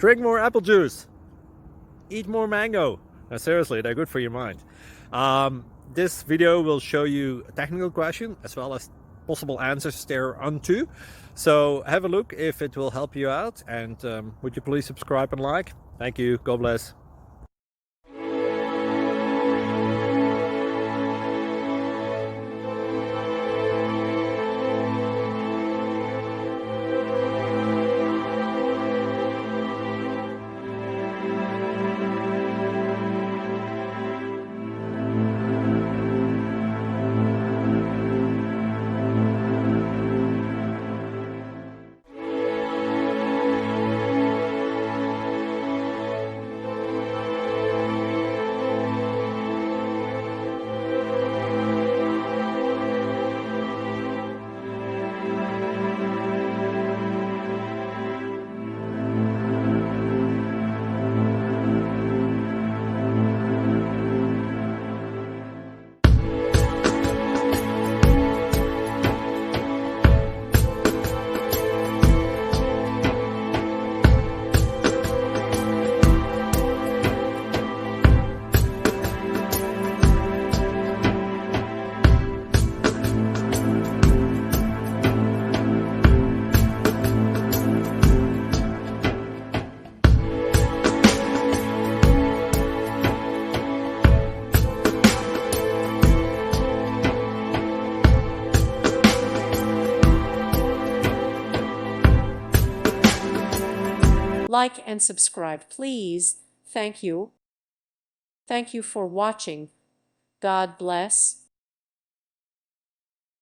Drink more apple juice. Eat more mango. Now, seriously, they're good for your mind. This video will show you a technical question as well as possible answers thereunto. So have a look if it will help you out, and would you please subscribe and like? Thank you. God bless. Like and subscribe, please. Thank you. Thank you for watching. God bless.